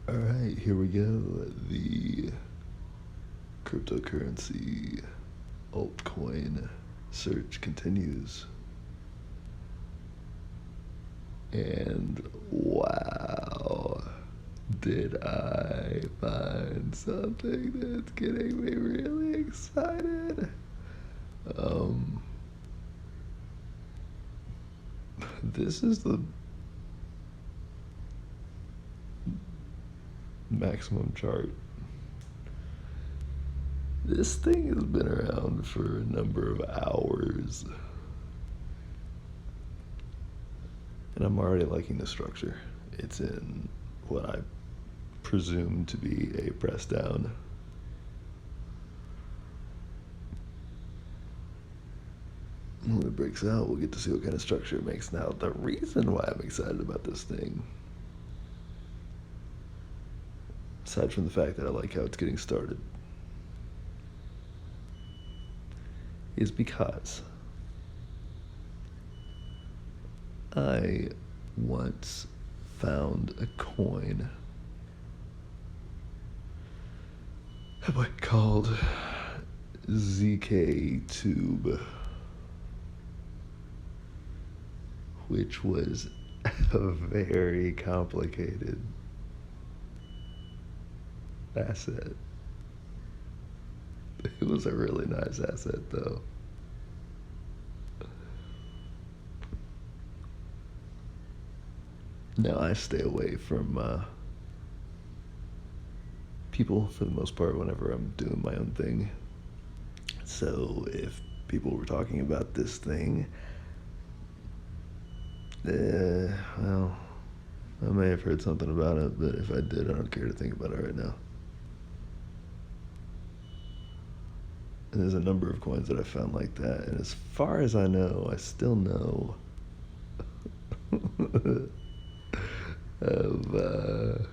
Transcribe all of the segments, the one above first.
Alright, here we go. The cryptocurrency altcoin search continues. And wow, did I find something that's getting me really excited. This is the maximum chart. This thing has been around for a number of hours. And I'm already liking the structure. It's in what I presume to be a press down. When it breaks out, we'll get to see what kind of structure it makes. Now, the reason why I'm excited about this thing, aside from the fact that I like how it's getting started, is because I once found a coin called ZK Tube, which was a very complicated asset. It was a really nice asset, though. Now, I stay away from people for the most part whenever I'm doing my own thing. So if people were talking about this thing, well, I may have heard something about it, but if I did, I don't care to think about it right now. And there's a number of coins that I found like that, and as far as I know, I still know of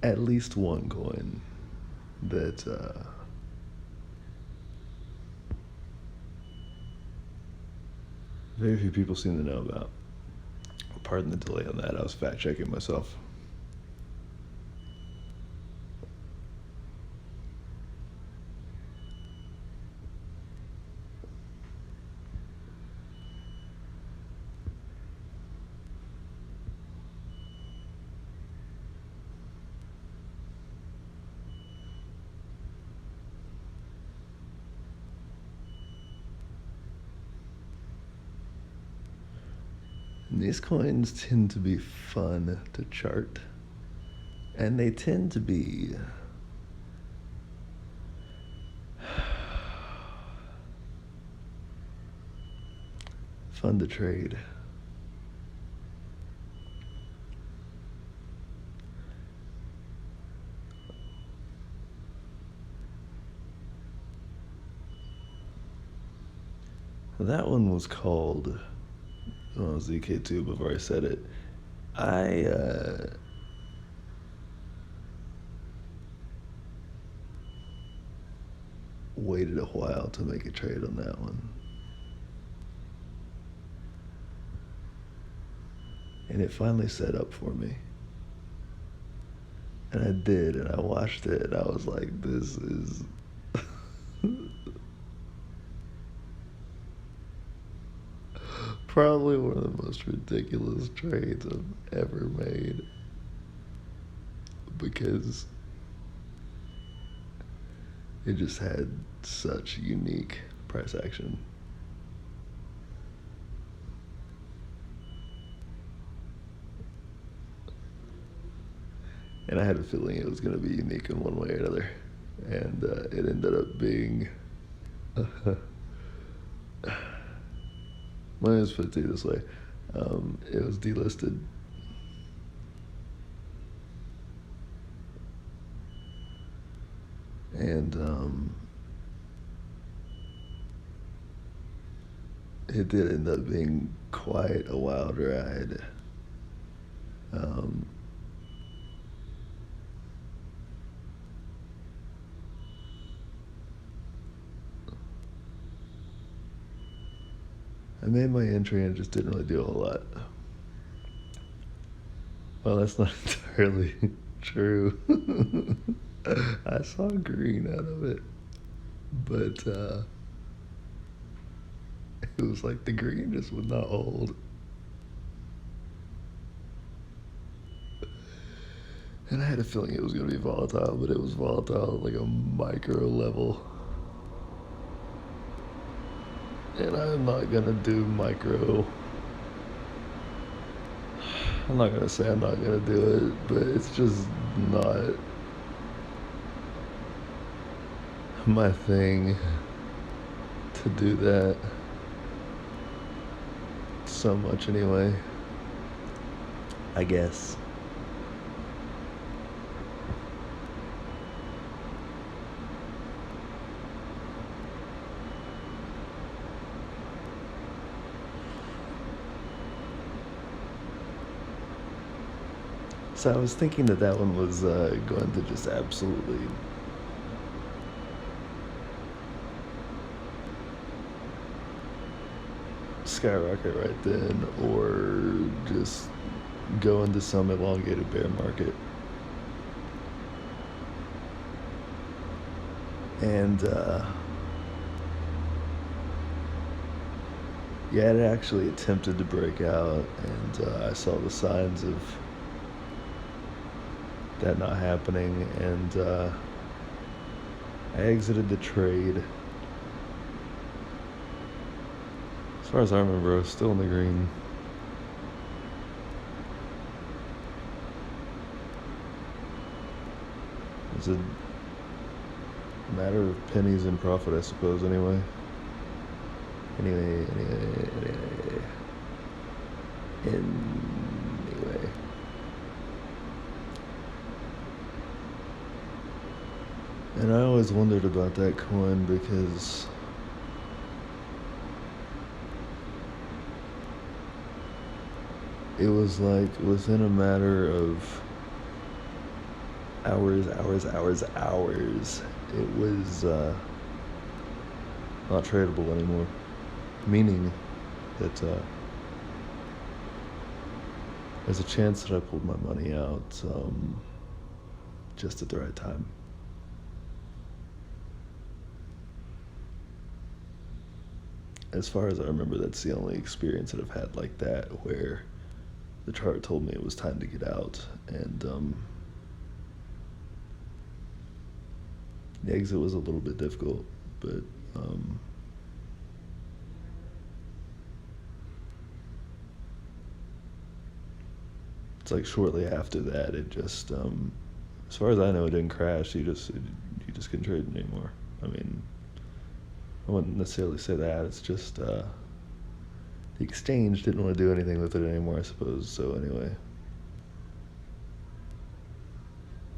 at least one coin that very few people seem to know about. Pardon the delay on that, I was fact checking myself. And these coins tend to be fun to chart, and they tend to be fun to trade. That one was called ZK2. Before I said it, I waited a while to make a trade on that one, and it finally set up for me, and I did, and I watched it, and I was like, this is probably one of the most ridiculous trades I've ever made, because it just had such unique price action. And I had a feeling it was going to be unique in one way or another. And it ended up being. Let me just put it to you this way. It was delisted. And it did end up being quite a wild ride. I made my entry and just didn't really do a whole lot. Well, that's not entirely true. I saw green out of it, but it was like the green just would not hold. And I had a feeling it was going to be volatile, but it was volatile at like a micro level. And I'm not going to do micro. I'm not going to say I'm not going to do it, but it's just not my thing to do that so much anyway, I guess. So I was thinking that one was going to just absolutely skyrocket right then, or just go into some elongated bear market. And yeah, it actually attempted to break out, and I saw the signs of that not happening, and I exited the trade. As far as I remember, I was still in the green. It's a matter of pennies in profit, I suppose, anyway. Anyway. And I always wondered about that coin because it was like within a matter of hours, it was not tradable anymore. Meaning that there's a chance that I pulled my money out just at the right time. As far as I remember, that's the only experience that I've had like that, where the chart told me it was time to get out, and the exit was a little bit difficult, but it's like shortly after that, it just, as far as I know, it didn't crash. You just couldn't trade it anymore. I mean, I wouldn't necessarily say that. It's just the exchange didn't want to do anything with it anymore, I suppose. So anyway,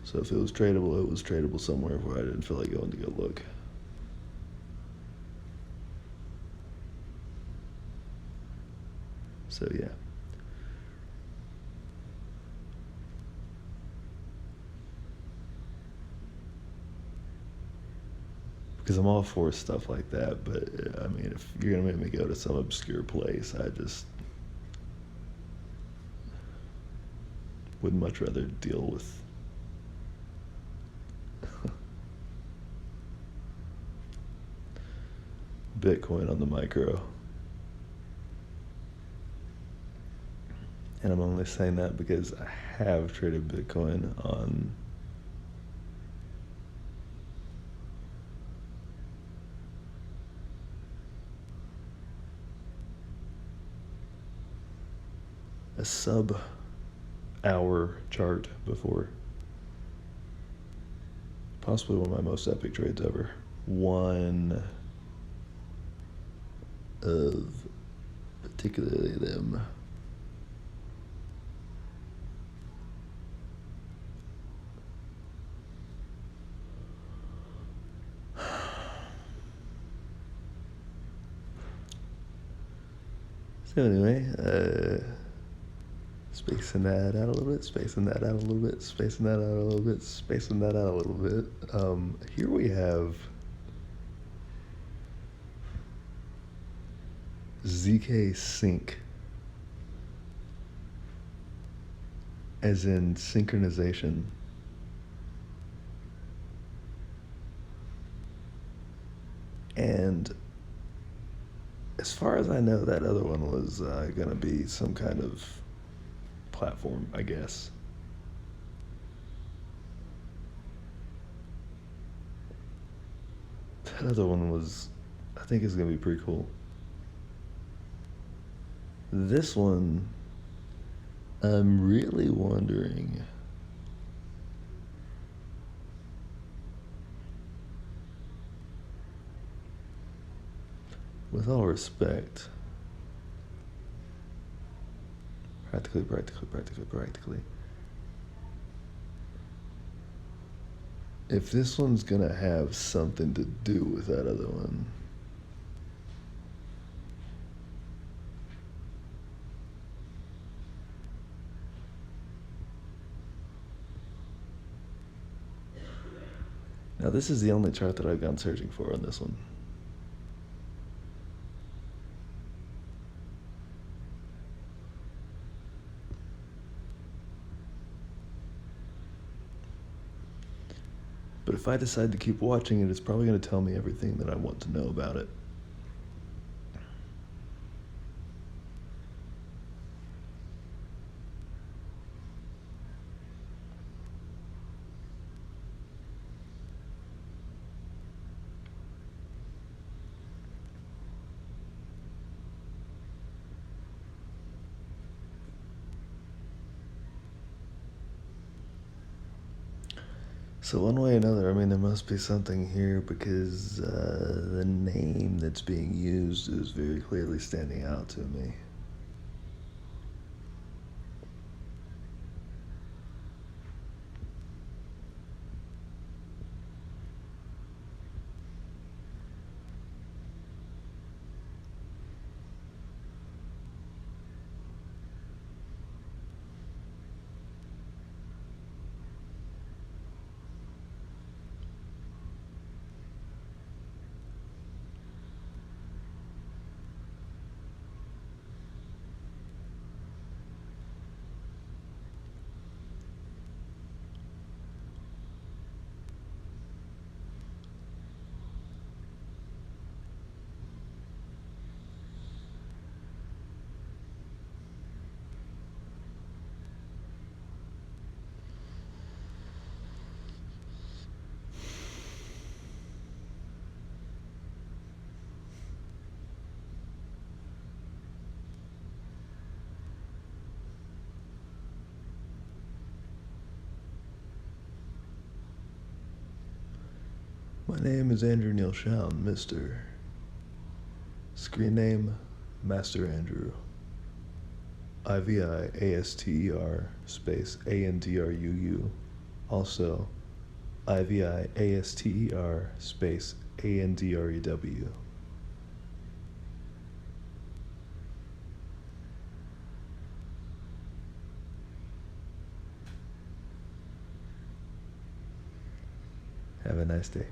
so if it was tradable somewhere where I didn't feel like going to go look. So yeah. Because I'm all for stuff like that, but I mean, if you're gonna make me go to some obscure place, I just would much rather deal with Bitcoin on the micro. And I'm only saying that because I have traded Bitcoin on a sub-hour chart before. Possibly one of my most epic trades ever. One of particularly them. So anyway, spacing that out a little bit, spacing that out a little bit, spacing that out a little bit, spacing that out a little bit. Here we have ZK sync, as in synchronization. And as far as I know, that other one was going to be some kind of platform, I guess. That other one was, I think, is going to be pretty cool. This one, I'm really wondering. With all respect, practically, if this one's gonna have something to do with that other one, now this is the only chart that I've gone searching for on this one. But if I decide to keep watching it, it's probably going to tell me everything that I want to know about it. So one way or another, I mean, there must be something here because the name that's being used is very clearly standing out to me. My name is Andrew Neil Shawn, Mr. Screen name, Master Andruu. IVIaster space Andruu. Also, IVIaster space Andrew. Have a nice day.